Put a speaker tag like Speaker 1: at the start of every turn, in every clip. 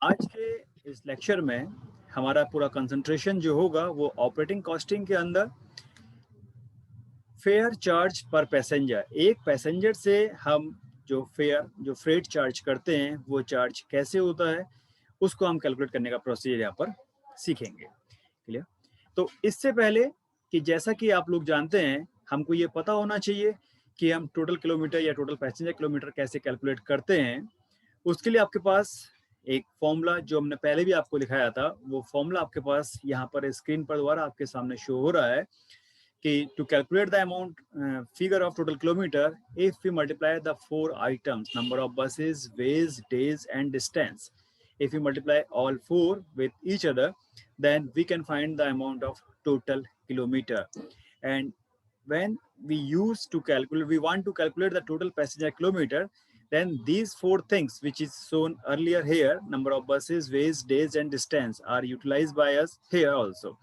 Speaker 1: आज के इस लेक्चर में हमारा पूरा कंसंट्रेशन जो होगा वो ऑपरेटिंग कॉस्टिंग के अंदर फेयर चार्ज पर पैसेंजर, एक पैसेंजर से हम जो फ्रेट चार्ज करते हैं वो चार्ज कैसे होता है उसको हम कैलकुलेट करने का प्रोसीजर यहाँ पर सीखेंगे। क्लियर? तो इससे पहले कि जैसा कि आप लोग जानते हैं, हमको ये पता होना चाहिए कि हम टोटल किलोमीटर या टोटल पैसेंजर किलोमीटर कैसे कैलकुलेट करते हैं। उसके लिए आपके पास एक फॉर्मूला जो हमने पहले भी आपको दिखाया था, वो फॉर्मूला आपके पास यहाँ पर स्क्रीन पर द्वारा आपके सामने शो हो रहा है कि to calculate the amount figure of total kilometer, if we multiply the 4 items, number of buses, ways, days and distance, if we multiply all 4 with each other, then we can find the amount of total kilometer. And when we want to calculate the total passenger kilometer, then these 4 things which is shown earlier here, number of buses, ways, days and distance, are utilized by us here also.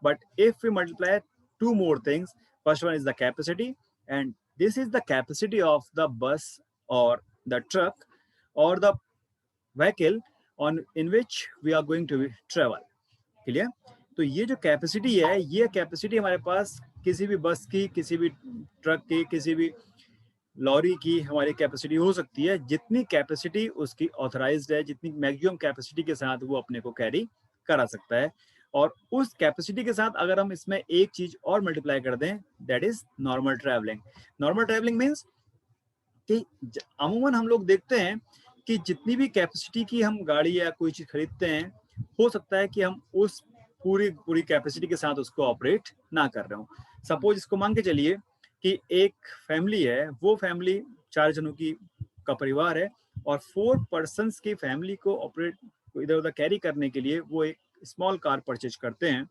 Speaker 1: But if we multiply 2 more things, first one is the capacity, and this is the capacity of the bus or the truck or the vehicle on in which we are going to travel. Clear? तो ये जो capacity है, ये capacity हमारे पास किसी भी बस की, किसी भी ट्रक की, किसी भी लॉरी की हमारी कैपेसिटी हो सकती है। जितनी कैपेसिटी उसकी ऑथराइज्ड है, जितनी मैक्सिमम कैपेसिटी के साथ वो अपने को कैरी करा सकता है, और उस कैपेसिटी के साथ अगर हम इसमें एक चीज और मल्टीप्लाई कर दें, that is normal travelling. Normal travelling means कि अमूमन हम लोग देखते हैं कि जितनी भी कैपेसिटी की हम गाड़ी या कोई चीज खरीदते हैं, हो सकता है कि हम उस पूरी पूरी कैपेसिटी के साथ उसको ऑपरेट ना कर रहे हो। सपोज इसको मान के चलिए कि एक फैमिली है, वो फैमिली 4 जनों की का परिवार है, और 4 पर्सन्स की फैमिली को ऑपरेट इधर उधर कैरी करने के लिए वो एक स्मॉल कार परचेज करते हैं।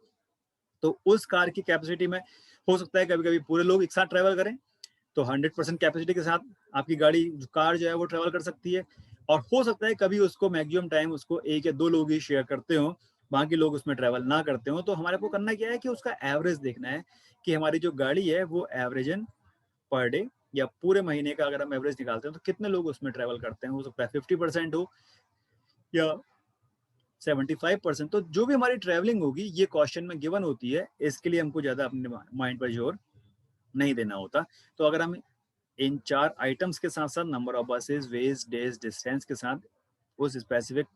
Speaker 1: तो उस कार की कैपेसिटी में हो सकता है कभी कभी पूरे लोग एक साथ ट्रेवल करें, तो 100% कैपेसिटी के साथ आपकी गाड़ी जो कार जो है वो ट्रेवल कर सकती है। और हो सकता है कभी उसको मैक्सिमम टाइम उसको 1 या 2 लोग ही शेयर करते हो, बाकी लोग उसमें ट्रेवल ना करते हो। तो हमारे को करना क्या है कि उसका एवरेज देखना है कि हमारी जो गाड़ी है वो एवरेजन पर डे या पूरे महीने का अगर हम एवरेज निकालते हैं तो कितने लोग उसमें ट्रेवल करते हैं। हो सकता है 50% हो या 75%। तो जो भी हमारी ट्रेवलिंग होगी ये क्वेश्चन में गिवन होती है, इसके लिए हमको ज्यादा अपने माइंड पर जोर नहीं देना होता। तो अगर हम इन 4 आइटम्स के साथ साथ number of buses, ways, days, distance के साथ उस स्पेसिफिक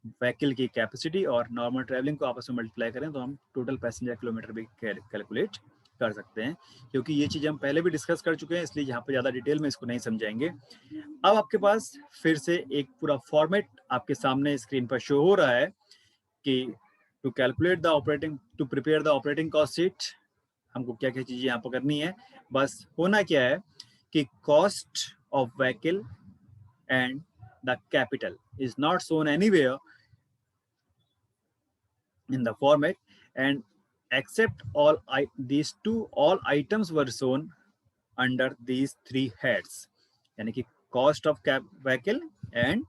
Speaker 1: व्हीकल की कैपेसिटी और नॉर्मल ट्रैवलिंग को आपस में मल्टीप्लाई करें तो हम टोटल पैसेंजर किलोमीटर भी कैलकुलेट कर सकते हैं। क्योंकि ये चीज़ हम पहले भी डिस्कस कर चुके हैं, इसलिए यहाँ पर ज़्यादा डिटेल में इसको नहीं समझाएंगे। अब आपके पास फिर से एक पूरा फॉर्मेट आपके सामने स्क्रीन पर शो हो रहा है कि to calculate the operating, to prepare the operating cost sheet, हमको क्या क्या चीज़ें यहाँ पर करनी है। बस होना क्या है कि cost of vehicle and the capital is not shown anywhere in the format, and except all items were shown under these 3 heads, यानी कि cost of vehicle and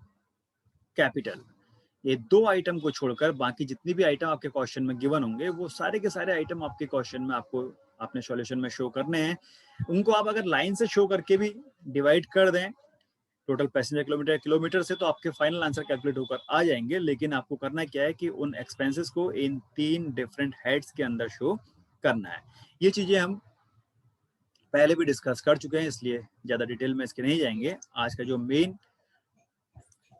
Speaker 1: capital. ये 2 आइटम को छोड़कर बाकी जितनी भी आइटम आपके क्वेश्चन में गिवन होंगे वो सारे के सारे आइटम आपके क्वेश्चन में आपको अपने सॉल्यूशन में शो करने हैं। उनको आप अगर लाइन से शो करके भी डिवाइड कर दें टोटल पैसेंजर किलोमीटर से, तो आपके फाइनल आंसर कैलकुलेट होकर आ जाएंगे। लेकिन आपको करना क्या है कि उन एक्सपेंसेस को इन 3 डिफरेंट हेड्स के अंदर शो करना है। ये चीजें हम पहले भी डिस्कस कर चुके हैं, इसलिए ज्यादा डिटेल में इसके नहीं जाएंगे। आज का जो मेन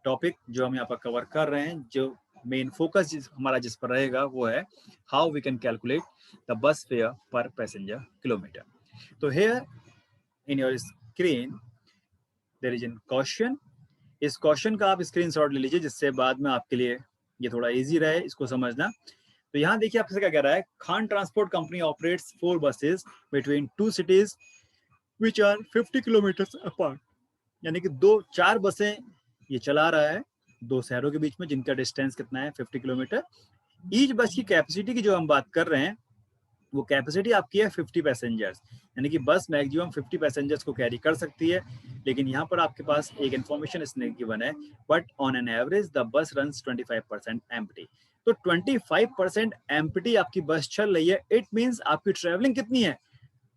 Speaker 1: टॉपिक जो हम यहाँ पर कवर कर रहे हैं, जो मेन फोकस हमारा जिस पर रहेगा वो है how we can calculate the bus fare per passenger kilometre. तो here in your screen there is an question. इस क्वेश्चन का आप स्क्रीनशॉट ले लीजिए, जिससे बाद में आपके लिए ये थोड़ा इजी रहे इसको समझना। तो यहाँ देखिए आपसे क्या कह रहा है, Khan transport company operates 4 buses between 2 cities which are 50 kilometre apart, यानी कि 4 बसें ये चला रहा है 2 शहरों के बीच में, जिनका डिस्टेंस कितना है 50 किलोमीटर। ईच बस की कैपेसिटी की जो हम बात कर रहे हैं वो कैपेसिटी आपकी है 50 पैसेंजर्स, यानी कि बस मैक्सिमम 50 पैसेंजर्स को कैरी कर सकती है। लेकिन यहाँ पर आपके पास एक इन्फॉर्मेशन इसने गिवन है, but on an average the bus runs 25% empty. तो 25% एम्प्टी आपकी बस चल रही है, इट मीन्स आपकी ट्रेवलिंग कितनी है,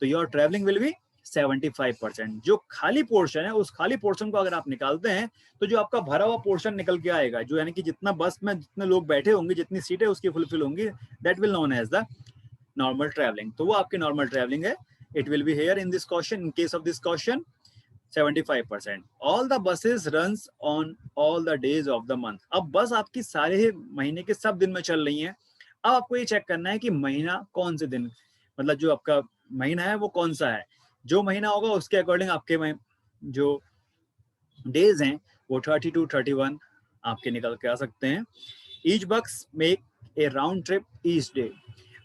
Speaker 1: तो योर ट्रेवलिंग विल बी 75%। जो खाली पोर्शन है उस खाली पोर्शन को अगर आप निकालते हैं तो जो आपका भरा हुआ पोर्शन निकल के आएगा, जो यानी कि जितना बस में जितने लोग बैठे होंगे, जितनी सीटें उसकी फुलफिल होंगी, that will known as the normal travelling. तो वो आपकी नॉर्मल ट्रैवलिंग है। It will be here in this question, in case of this question 75%। All the buses runs on all the days of the month. अब बस आपकी सारे महीने के सब दिन में चल रही हैं। अब आपको ये चेक करना है कि महीना कौन से दिन, मतलब जो आपका महीना है वो कौन सा है। जो महीना होगा उसके अकॉर्डिंग आपके जो डेज हैं वो 30 to 31 आपके निकल के आ सकते हैं। ईच बस make A round trip each day.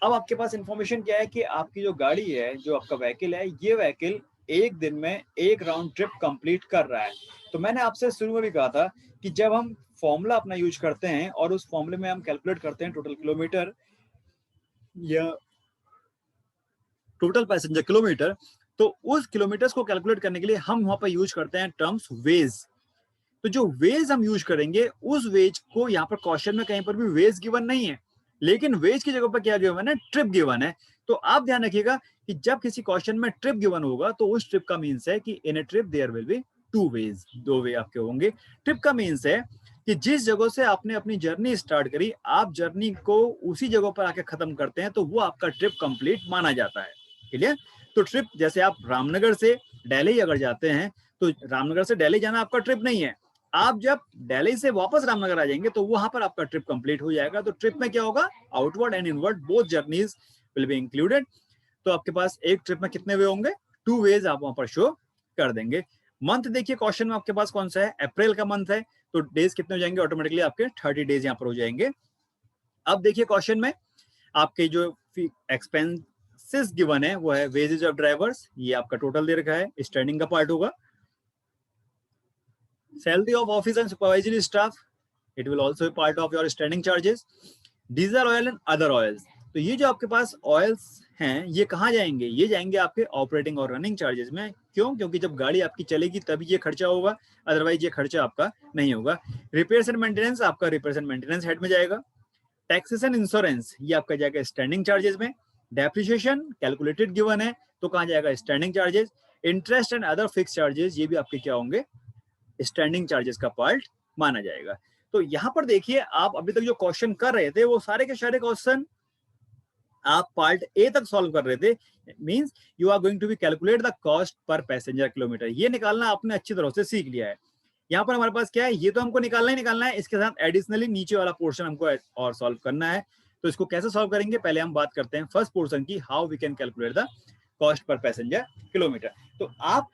Speaker 1: अब आपके पास इंफॉर्मेशन क्या है कि आपकी जो गाड़ी है, जो आपका व्हीकल है, ये व्हीकल एक दिन में एक राउंड ट्रिप कंप्लीट कर रहा है। तो मैंने आपसे शुरू में भी कहा था कि जब हम फॉर्मूला अपना यूज करते हैं और उस फॉर्मूले में हम कैलकुलेट करते हैं टोटल किलोमीटर या टोटल पैसेंजर किलोमीटर, तो उस किलोमीटर्स को कैलकुलेट करने के लिए हम वहां पर यूज करते हैं टर्म्स वेज। तो जो वेज हम यूज करेंगे, उस वेज को यहाँ पर क्वेश्चन में कहीं पर भी वेज गिवन नहीं है, लेकिन वेज की जगह पर क्या गिवन है, ट्रिप गिवन है। तो आप ध्यान रखिएगा कि जब किसी क्वेश्चन में ट्रिप गिवन होगा तो उस ट्रिप का मीन्स है कि in a trip there will be two ways, दो वे आपके होंगे। ट्रिप का मीन्स है कि जिस जगह से आपने अपनी जर्नी स्टार्ट करी, आप जर्नी को उसी जगह पर आके खत्म करते हैं, तो वो आपका ट्रिप कंप्लीट माना जाता है। क्लियर? तो ट्रिप, जैसे आप रामनगर से दिल्ली अगर जाते हैं, तो रामनगर से दिल्ली जाना आपका ट्रिप नहीं है। आप जब दिल्ली से वापस रामनगर आ जाएंगे तो वहां पर आपका ट्रिप कंप्लीट हो जाएगा। तो ट्रिप में क्या होगा, outward and inward both journeys will be included. तो आपके पास एक ट्रिप में कितने वे होंगे, टू वेज आप वहां पर शो कर देंगे। मंथ देखिए क्वेश्चन में आपके पास कौन सा है, अप्रैल का मंथ है, तो डेज कितने हो जाएंगे, ऑटोमेटिकली आपके 30 डेज यहाँ पर हो जाएंगे। अब देखिए क्वेश्चन में आपके जो एक्सपेंसेस गिवन है वो है वेजेज ऑफ ड्राइवर्स, ये आपका टोटल दे रखा है, स्टैंडिंग का पार्ट होगा। Salary of office and supervisory staff, it will also be part of your standing charges. Diesel oil and other oils, तो ये जो आपके पास ऑयल्स हैं ये कहाँ जाएंगे, ये जाएंगे आपके ऑपरेटिंग और रनिंग चार्जेस में। क्यों? क्योंकि जब गाड़ी आपकी चलेगी तभी ये खर्चा होगा, अदरवाइज ये खर्चा आपका नहीं होगा। रिपेयर्स एंड मेंटेनेंस आपका रिपेयर्स एंड मेंटेनेंस हेड में जाएगा। टैक्सेस एंड इंश्योरेंस ये आपका जाएगा स्टैंडिंग चार्जेस में। डेप्रिसिएशन कैलकुलेटेड गिवन है तो कहाँ जाएगा, standing charges. Interest and other fix charges ये भी आपके क्या होंगे, स्टैंडिंग चार्जेस का पार्ट माना जाएगा। तो यहाँ पर देखिए, आप अभी तक जो क्वेश्चन कर रहे थे वो सारे के सारे क्वेश्चन आप पार्ट ए तक सॉल्व कर रहे थे। Means you are going to be calculate the cost per passenger kilometre, ये निकालना आपने अच्छी तरह से सीख लिया है। यहाँ पर हमारे पास क्या है, ये तो हमको निकालना ही निकालना है, इसके साथ एडिशनली नीचे वाला पोर्शन हमको और सॉल्व करना है। तो इसको कैसे सॉल्व करेंगे, पहले हम बात करते हैं फर्स्ट पोर्शन की, how we can calculate the cost per passenger kilometre. तो आप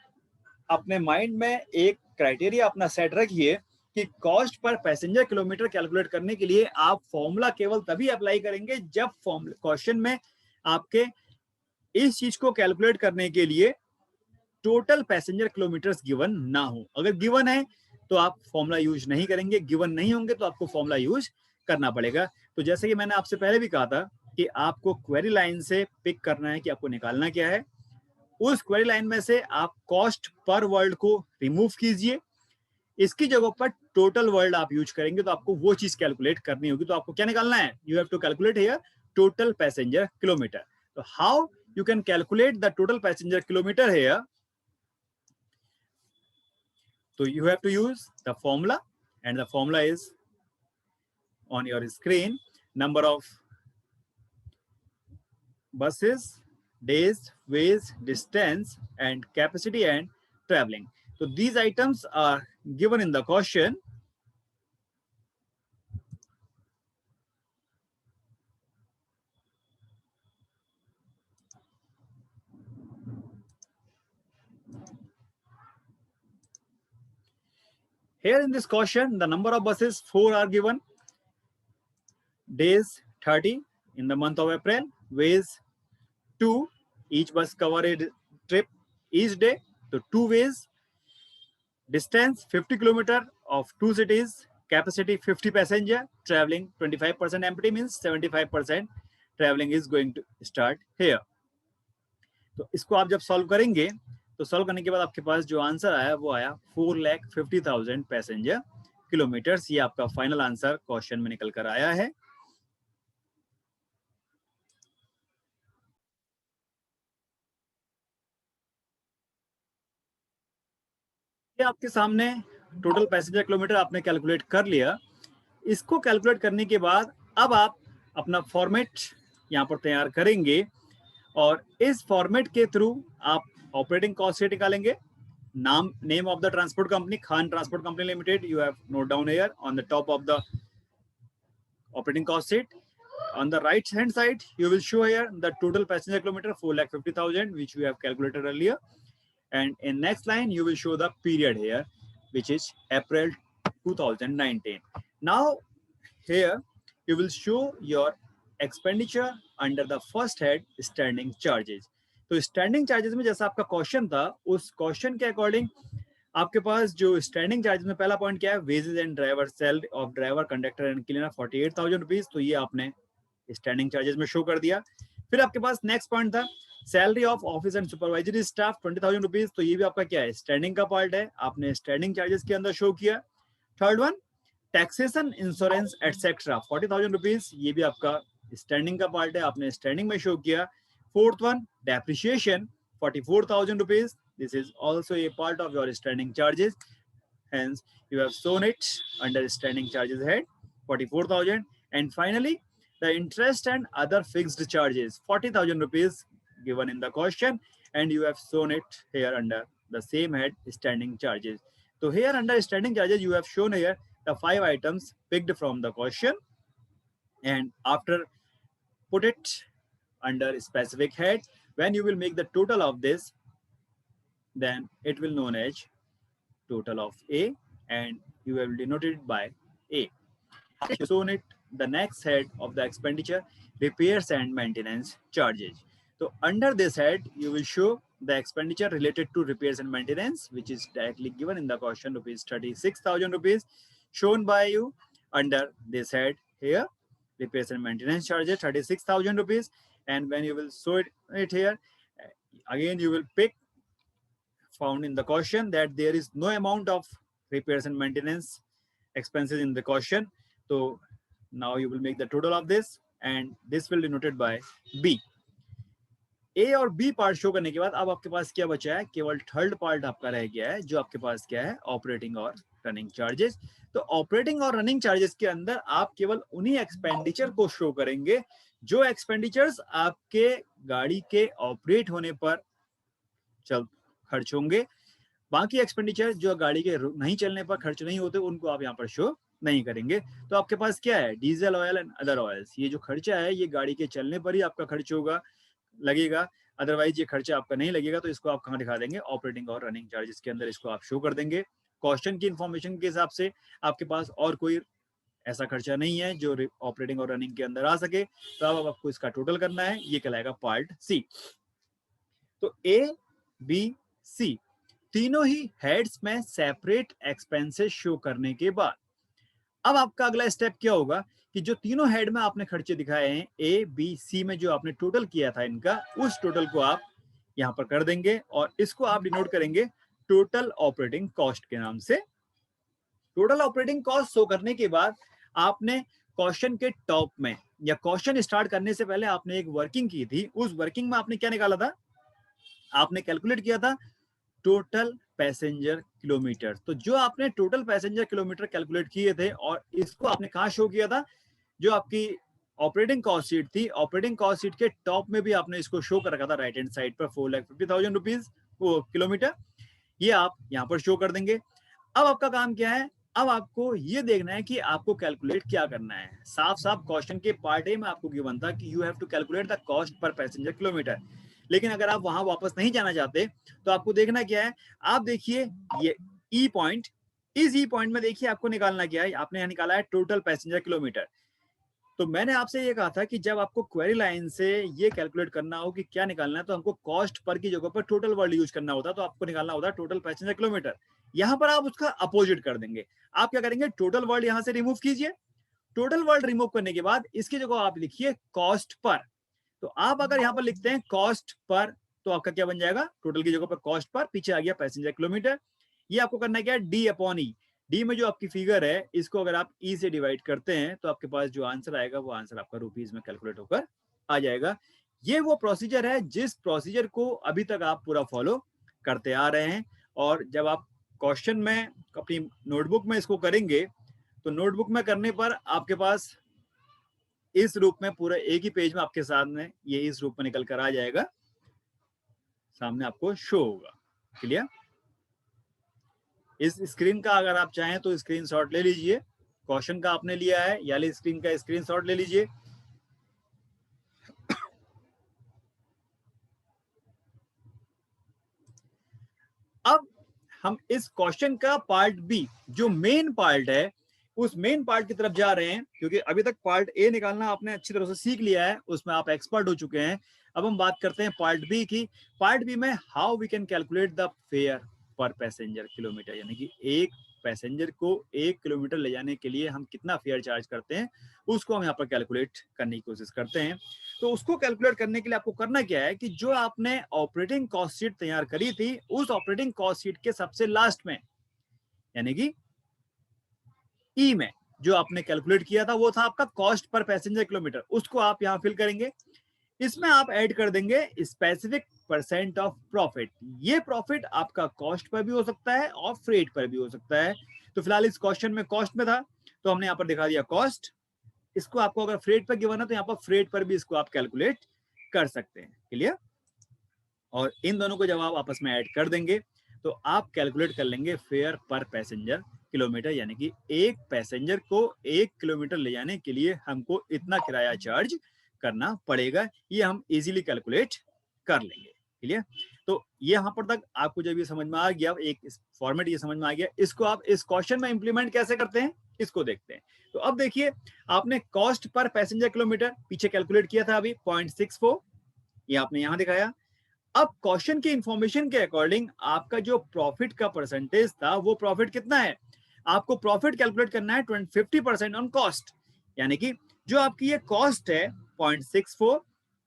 Speaker 1: अपने माइंड में एक क्राइटेरिया अपना सेट रखिए कि cost per passenger kilometre calculate करने के लिए आप फॉर्मूला केवल तभी अप्लाई करेंगे जब क्वेश्चन में आपके इस चीज को कैलकुलेट करने के लिए टोटल पैसेंजर किलोमीटर्स गिवन ना हो। अगर गिवन है तो आप फॉर्मूला यूज नहीं करेंगे, गिवन नहीं होंगे तो आपको फॉर्मूला यूज करना पड़ेगा। तो जैसे कि मैंने आपसे पहले भी कहा था कि आपको क्वेरी लाइन से पिक करना है कि आपको निकालना क्या है। उस क्वेरी लाइन में से आप कॉस्ट पर वर्ड को रिमूव कीजिए, इसकी जगह पर टोटल वर्ड आप यूज करेंगे तो आपको वो चीज कैलकुलेट करनी होगी। तो आपको क्या निकालना है, you have to calculate here total passenger kilometre. तो how you can calculate the total passenger kilometre here, so you have to use the formula, and the formula is on your screen. Number of buses, days, ways, distance, and capacity and traveling. So these items are given in the question. Here in this question, the number of buses 4 are given, days 30 in the month of April, ways 2, each bus cover a trip each day, so 2 ways, distance 50 kilometer of 2 cities, capacity 50 passenger, traveling 25% empty, means 75% traveling is going to start here. तो इसको आप जब solve करेंगे तो solve करने के बाद आपके पास जो आंसर आया वो आया 4,50,000 पैसेंजर किलोमीटर्स। ये आपका फाइनल आंसर क्वेश्चन में निकल कर आया है। ये आपके सामने टोटल पैसेंजर किलोमीटर आपने कैलकुलेट कर लिया। इसको कैलकुलेट करने के बाद अब आप अपना फॉर्मेट यहाँ पर तैयार करेंगे और इस फॉर्मेट के थ्रू आप ऑपरेटिंग कॉस्ट शीट निकालेंगे। Name of the transport company, Khan transport company limited, you have note down here on the top of the operating cost sheet. On the right hand side, you will show here the total passenger kilometer 4,50,000, which we have calculated earlier. And in next line, you will show the period here, which is April 2019. Now here, you will show your expenditure under the first head, standing charges. तो standing charges में जैसा आपका question था, उस question के according आपके पास जो standing charges में पहला पॉइंट क्या है, wages and driver salary of driver conductor and cleaner 48,000 rupees, तो ये आपने स्टैंडिंग चार्जेस में शो कर दिया। फिर आपके पास नेक्स्ट पॉइंट था salary of office and supervisory staff 20,000 rupees, तो ये भी आपका क्या है, स्टैंडिंग का पार्ट है, आपने स्टैंडिंग चार्जेस के अंदर शो किया। Third one taxation insurance etcetera 40,000 rupees, ये भी आपका स्टैंडिंग का पार्ट है, आपने स्टैंडिंग में शो किया। Fourth one depreciation 44,000 rupees. This is also a part of your standing charges. Hence, you have shown it under standing charges head 44,000. And finally, the interest and other fixed charges 40,000 rupees given in the question, and you have shown it here under the same head standing charges. So here under standing charges, you have shown here the 5 items picked from the question, and after put it under specific head. When you will make the total of this, then it will known as total of A, and you will denote it by A. Shown it the next head of the expenditure, repairs and maintenance charges. So under this head, you will show the expenditure related to repairs and maintenance, which is directly given in the question, rupees 36,000 rupees, shown by you under this head here, repairs and maintenance charges 36,000 rupees. And when you will show it here, again you will pick found in the question that there is no amount of repairs and maintenance expenses in the question. So now you will make the total of this, and this will be denoted by B. ए और B part show करने के बाद अब आपके पास क्या बचा है, केवल थर्ड पार्ट आपका रह गया है, जो आपके पास क्या है, ऑपरेटिंग और रनिंग चार्जेस। तो ऑपरेटिंग और रनिंग चार्जेस के अंदर आप केवल उन्हीं एक्सपेंडिचर को शो करेंगे जो एक्सपेंडिचर्स आपके गाड़ी के ऑपरेट होने पर खर्च होंगे। बाकी एक्सपेंडिचर जो गाड़ी के नहीं चलने पर खर्च नहीं होते, उनको आप यहाँ पर शो नहीं करेंगे। तो आपके पास क्या है, diesel oil and other oils, ये जो खर्चा है ये गाड़ी के चलने पर ही आपका खर्च होगा, लगेगा, अदरवाइज ये खर्चा आपका नहीं लगेगा। तो इसको आप कहाँ दिखा देंगे, ऑपरेटिंग और रनिंग चार्जेस के अंदर इसको आप शो कर देंगे। क्वेश्चन की इंफॉर्मेशन के हिसाब से आपके पास और कोई ऐसा खर्चा नहीं है जो ऑपरेटिंग और रनिंग के अंदर आ सके, तो अब आपको इसका टोटल करना है, ये कहलाएगा पार्ट सी। तो ए बी सी तीनों ही हेड्स में सेपरेट एक्सपेंसेस शो करने के बाद अब आपका अगला स्टेप क्या होगा कि जो तीनों हेड में आपने खर्चे दिखाए हैं ए बी सी में, जो आपने टोटल किया था इनका, उस टोटल को आप यहां पर कर देंगे और इसको आप डिनोट करेंगे टोटल ऑपरेटिंग कॉस्ट के नाम से। टोटल ऑपरेटिंग कॉस्ट शो करने के बाद आपने क्वेश्चन के टॉप में या क्वेश्चन स्टार्ट करने से पहले आपने एक वर्किंग की थी, उस वर्किंग में आपने क्या निकाला था, आपने कैलकुलेट किया था टोटल पैसेंजर किलोमीटर। तो जो आपने टोटल पैसेंजर किलोमीटर कैलकुलेट किए थे और इसको आपने कहाँ शो किया था, जो आपकी ऑपरेटिंग कॉस्ट शीट थी, ऑपरेटिंग कॉस्ट शीट के टॉप में भी आपने इसको शो कर रखा था राइट हैंड साइड पर 4,50,000 रुपीज वो किलोमीटर, ये आप यहाँ पर शो कर देंगे। अब आपका काम क्या है, अब आपको ये देखना है कि आपको कैलकुलेट क्या करना है। साफ साफ क्वेश्चन के पार्ट ए में आपको गिवन था कि you have to calculate the cost per passenger kilometre, लेकिन अगर आप वहां वापस नहीं जाना चाहते तो आपको देखना क्या है, आप देखिए ये ई पॉइंट, इस ई पॉइंट में देखिए आपको निकालना क्या है, आपने यहाँ निकाला है टोटल पैसेंजर किलोमीटर। तो मैंने आपसे ये कहा था कि जब आपको क्वेरी लाइन से ये कैलकुलेट करना हो कि क्या निकालना है, तो हमको कॉस्ट पर की जगह पर टोटल वर्ड यूज करना होता, तो आपको निकालना होता टोटल पैसेंजर किलोमीटर। यहाँ पर आप उसका अपोजिट कर देंगे, आप क्या करेंगे, टोटल वर्ड यहाँ से रिमूव कीजिए, टोटल वर्ड रिमूव करने के बाद इसकी जगह आप लिखिए कॉस्ट पर। तो आप अगर यहाँ पर लिखते हैं कॉस्ट पर, तो आपका क्या बन जाएगा, टोटल की जगह पर कॉस्ट पर, पीछे आ गया पैसेंजर किलोमीटर। ये आपको करना क्या है, डी अपॉन ई, डी में जो आपकी फिगर है इसको अगर आप ई से डिवाइड करते हैं तो आपके पास जो आंसर आएगा वो आंसर आपका रुपीज में कैलकुलेट होकर आ जाएगा। ये वो प्रोसीजर है जिस प्रोसीजर को अभी तक आप पूरा फॉलो करते आ रहे हैं, और जब आप क्वेश्चन में अपनी नोटबुक में इसको करेंगे तो नोटबुक में करने पर आपके पास इस रूप में पूरा एक ही पेज में आपके सामने ये इस रूप में निकल कर आ जाएगा, सामने आपको शो होगा। क्लियर? इस स्क्रीन का अगर आप चाहें तो स्क्रीनशॉट ले लीजिए, क्वेश्चन का आपने लिया है या स्क्रीन का स्क्रीनशॉट ले लीजिए। अब हम इस क्वेश्चन का पार्ट बी जो मेन पार्ट है उस मेन पार्ट की तरफ जा रहे हैं, क्योंकि अभी तक पार्ट ए निकालना आपने अच्छी तरह से सीख लिया है, उसमें आप एक्सपर्ट हो चुके हैं। अब हम बात करते हैं पार्ट बी की। पार्ट बी में how we can calculate the fare per passenger kilometre, यानी कि एक पैसेंजर को 1 किलोमीटर ले जाने के लिए हम कितना फेयर चार्ज करते हैं उसको हम यहाँ पर कैलकुलेट करने की कोशिश करते हैं। तो उसको कैलकुलेट करने के लिए आपको करना क्या है कि जो आपने ऑपरेटिंग कॉस्ट शीट तैयार करी थी उस ऑपरेटिंग कॉस्ट शीट के सबसे लास्ट में, यानी कि ई में जो आपने कैलकुलेट किया था वो था आपका कॉस्ट पर पैसेंजर किलोमीटर, उसको आप यहाँ फिल करेंगे। इसमें आप ऐड कर देंगे स्पेसिफिक परसेंट ऑफ प्रॉफिट। ये प्रॉफिट आपका कॉस्ट पर भी हो सकता है और फ्रेट पर भी हो सकता है। तो फिलहाल इस क्वेश्चन में कॉस्ट में था तो हमने यहाँ पर दिखा दिया कॉस्ट। इसको आपको अगर फ्रेट पर गिवन है तो यहाँ पर फ्रेट पर भी इसको आप कैलकुलेट कर सकते हैं। क्लियर? और इन दोनों को जब आप आपस में ऐड कर देंगे तो आप कैलकुलेट कर लेंगे फेयर पर पैसेंजर किलोमीटर, यानी कि एक पैसेंजर को 1 किलोमीटर ले जाने के लिए हमको इतना किराया चार्ज करना पड़ेगा। ये हम इजीली कैलकुलेट कर लेंगे। क्लियर? तो ये यहाँ पर तक आपको जब ये समझ में आ गया, एक फॉर्मेट ये समझ में आ गया, इसको आप इस क्वेश्चन में इंप्लीमेंट कैसे करते हैं इसको देखते हैं। तो अब देखिए, आपने कॉस्ट पर पैसेंजर किलोमीटर पीछे कैलकुलेट किया था अभी 0.64, ये आपने यहाँ दिखाया। अब क्वेश्चन की इंफॉर्मेशन के अकॉर्डिंग आपका जो प्रॉफिट का परसेंटेज था वो प्रॉफिट कितना है, आपको प्रॉफिट कैलकुलेट करना है 50% ऑन कॉस्ट, यानी कि जो आपकी ये कॉस्ट है 0.64,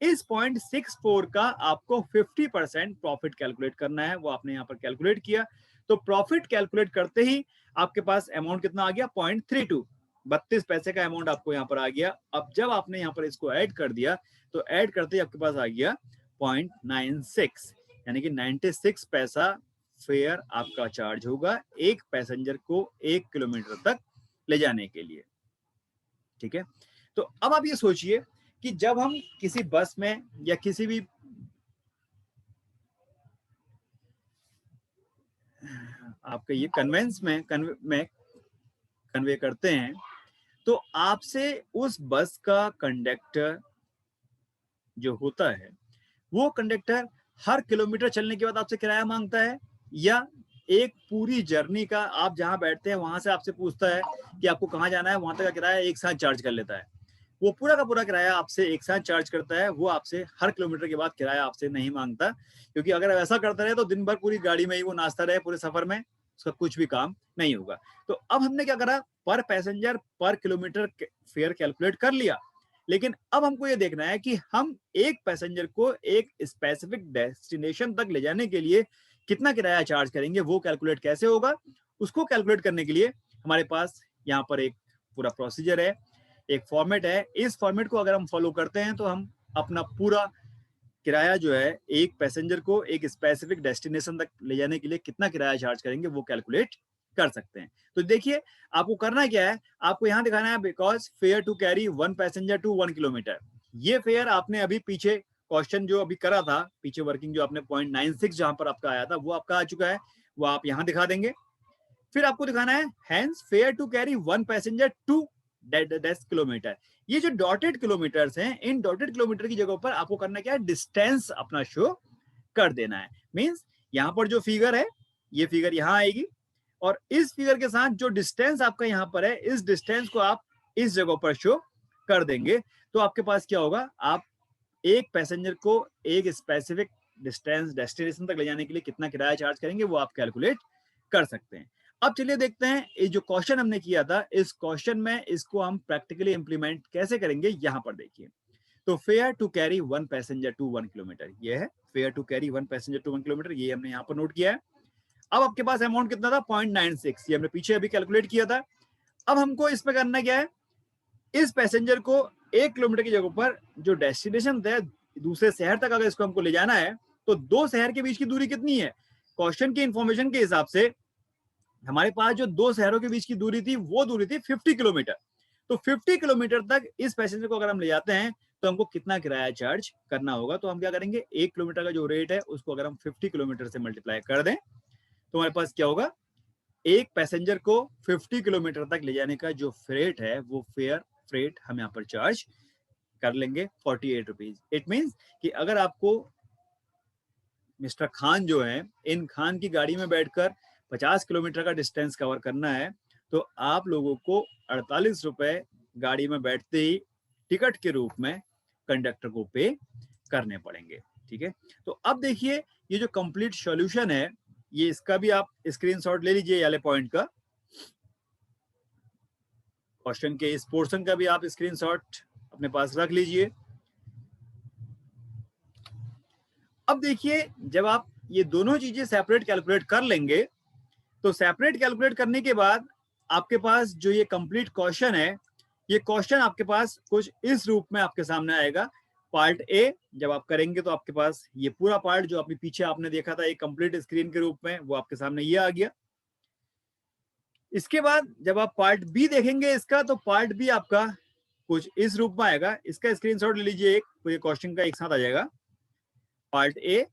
Speaker 1: इस 0.64 का आपको 50% प्रॉफिट कैलकुलेट करना है। वो आपने यहाँ पर कैलकुलेट किया तो प्रॉफिट कैलकुलेट करते ही आपके पास अमाउंट कितना आ गया 0.32, 32 पैसे का अमाउंट आपको यहाँ पर आ गया। अब जब आपने यहाँ पर इसको ऐड कर दिया तो ऐड करते ही आपके पास आ गया 0.96, यानी कि 96 पैसा फेयर आपका चार्ज होगा एक पैसेंजर को 1 किलोमीटर तक ले जाने के लिए। ठीक है? तो अब आप ये सोचिए कि जब हम किसी बस में या किसी भी आपके ये कन्वेंस में कन्वे करते हैं तो आपसे उस बस का कंडक्टर जो होता है वो कंडक्टर हर किलोमीटर चलने के बाद आपसे किराया मांगता है, या एक पूरी जर्नी का आप जहां बैठते हैं वहां से आपसे पूछता है कि आपको कहां जाना है, वहां तक का किराया एक साथ चार्ज कर लेता है। वो पूरा का पूरा किराया आपसे एक साथ चार्ज करता है, वो आपसे हर किलोमीटर के बाद किराया आपसे नहीं मांगता, क्योंकि अगर ऐसा करता रहे तो दिन भर पूरी गाड़ी में ही वो नाचता रहे पूरे सफर में, उसका कुछ भी काम नहीं होगा। तो अब हमने क्या करा, पर पैसेंजर पर किलोमीटर फेयर कैलकुलेट कर लिया, लेकिन अब हमको ये देखना है कि हम एक पैसेंजर को एक स्पेसिफिक डेस्टिनेशन तक ले जाने के लिए कितना किराया चार्ज करेंगे, वो कैलकुलेट कैसे होगा। उसको कैलकुलेट करने के लिए हमारे पास यहाँ पर एक पूरा प्रोसीजर है, एक फॉर्मेट है। इस फॉर्मेट को अगर हम फॉलो करते हैं तो हम अपना पूरा किराया जो है एक पैसेंजर को एक स्पेसिफिक डेस्टिनेशन तक ले जाने के लिए कितना किराया चार्ज करेंगे वो कैलकुलेट कर सकते हैं। तो देखिए, आपको करना क्या है, आपको यहाँ दिखाना है because fare to carry 1 passenger to 1 kilometre. ये फेयर आपने अभी पीछे क्वेश्चन जो अभी करा था, पीछे वर्किंग जो आपने 0.96 जहां पर आपका आया था वो आपका आ चुका है, वो आप यहाँ दिखा देंगे। फिर आपको दिखाना है hence fare to carry 1 passenger to 10 kilometre. ये जो डॉटेड किलोमीटर्स हैं, इन डॉटेड किलोमीटर की जगह पर आपको करना क्या है, डिस्टेंस अपना शो कर देना है। मींस यहाँ पर जो फिगर है ये फिगर यहाँ आएगी और इस फिगर के साथ जो डिस्टेंस आपका यहाँ पर है इस डिस्टेंस को आप इस जगह पर शो कर देंगे। तो आपके पास क्या होगा, आप एक पैसेंजर को एक स्पेसिफिक डिस्टेंस डेस्टिनेशन तक ले जाने के लिए कितना किराया चार्ज करेंगे वो आप कैलकुलेट कर सकते हैं। अब चलिए देखते हैं ये जो क्वेश्चन हमने किया था इस क्वेश्चन में इसको हम प्रैक्टिकली इंप्लीमेंट कैसे करेंगे। यहाँ पर देखिए, तो fare to carry 1 passenger to 1 kilometre, ये है fare to carry 1 passenger to 1 kilometre, ये हमने यहाँ पर नोट किया है। अब आपके पास अमाउंट कितना था 0.96, ये हमने पीछे अभी कैलकुलेट किया था। अब हमको इसमें करना क्या है, इस पैसेंजर को 1 किलोमीटर की जगह पर जो डेस्टिनेशन है दूसरे शहर तक अगर इसको हमको ले जाना है तो दो शहर के बीच की दूरी कितनी है, क्वेश्चन की इंफॉर्मेशन के हिसाब से हमारे पास जो 2 शहरों के बीच की दूरी थी वो दूरी थी 50 किलोमीटर। तो 50 किलोमीटर तक इस पैसेंजर को अगर हम ले जाते हैं तो हमको कितना किराया चार्ज करना होगा? तो हम क्या करेंगे, 1 किलोमीटर का जो रेट है उसको अगर हम 50 किलोमीटर से मल्टीप्लाई कर दें तो हमारे पास क्या होगा, एक पैसेंजर को 50 किलोमीटर तक ले जाने का जो फ्रेट है वो फ्रेट हम यहाँ पर चार्ज कर लेंगे 48 रुपीज। इट मीन्स कि अगर आपको मिस्टर खान जो है, इन खान की गाड़ी में बैठकर 50 किलोमीटर का डिस्टेंस कवर करना है तो आप लोगों को 48 रुपए गाड़ी में बैठते ही टिकट के रूप में कंडक्टर को पे करने पड़ेंगे। ठीक है, तो अब देखिए ये जो कंप्लीट सॉल्यूशन है, ये इसका भी आप स्क्रीनशॉट ले लीजिए वाले पॉइंट का, क्वेश्चन के इस पोर्शन का भी आप स्क्रीनशॉट अपने पास रख लीजिए। अब देखिए जब आप ये दोनों चीजें सेपरेट कैलकुलेट कर लेंगे तो सेपरेट कैलकुलेट करने के बाद आपके पास जो ये कंप्लीट क्वेश्चन है, ये क्वेश्चन आपके पास कुछ इस रूप में आपके सामने आएगा। पार्ट ए जब आप करेंगे तो आपके पास ये पूरा पार्ट जो अपने पीछे आपने देखा था एक कंप्लीट स्क्रीन के रूप में, वो आपके सामने ये आ गया। इसके बाद जब आप पार्ट बी देखेंगे इसका, तो पार्ट बी आपका कुछ इस रूप में आएगा। इसका स्क्रीनशॉट ले लीजिए एक, तो ये क्वेश्चन का एक साथ आ जाएगा। पार्ट ए,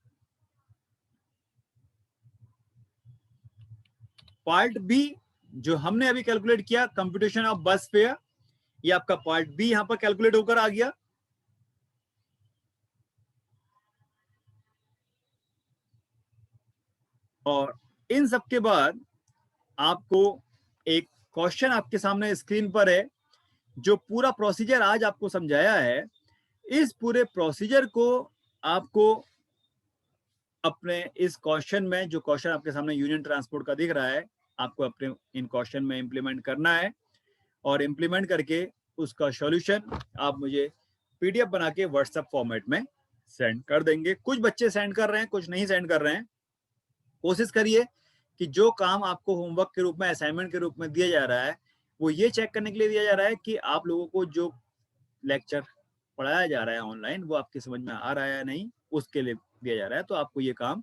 Speaker 1: पार्ट बी जो हमने अभी कैलकुलेट किया कंप्यूटेशन ऑफ बस फेयर, ये आपका पार्ट बी यहां पर कैलकुलेट होकर आ गया। और इन सब के बाद आपको एक क्वेश्चन आपके सामने स्क्रीन पर है, जो पूरा प्रोसीजर आज आपको समझाया है, इस पूरे प्रोसीजर को आपको अपने इस क्वेश्चन में, जो क्वेश्चन आपके सामने यूनियन ट्रांसपोर्ट का दिख रहा है, आपको अपने इन क्वेश्चन में इंप्लीमेंट करना है। और इंप्लीमेंट करके उसका सॉल्यूशन आप मुझे पीडीएफ बना के व्हाट्सएप फॉर्मेट में सेंड कर देंगे। कुछ बच्चे सेंड कर रहे हैं, कुछ नहीं सेंड कर रहे हैं। कोशिश करिए कि जो काम आपको होमवर्क के रूप में, असाइनमेंट के रूप में दिया जा रहा है, वो ये चेक करने के लिए दिया जा रहा है कि आप लोगों को जो लेक्चर पढ़ाया जा रहा है ऑनलाइन वो आपकी समझ में आ रहा है या नहीं, उसके लिए दिया जा रहा है। तो आपको ये काम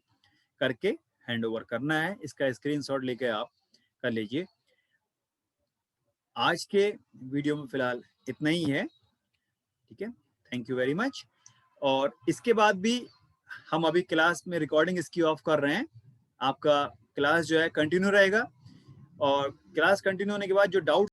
Speaker 1: करके हैंड ओवर करना है। इसका स्क्रीनशॉट लेके आप कर लीजिए। आज के वीडियो में फिलहाल इतना ही है। ठीक है, थैंक यू वेरी मच। और इसके बाद भी हम अभी क्लास में रिकॉर्डिंग इसकी ऑफ कर रहे हैं। आपका क्लास जो है कंटिन्यू रहेगा, और क्लास कंटिन्यू होने के बाद जो डाउट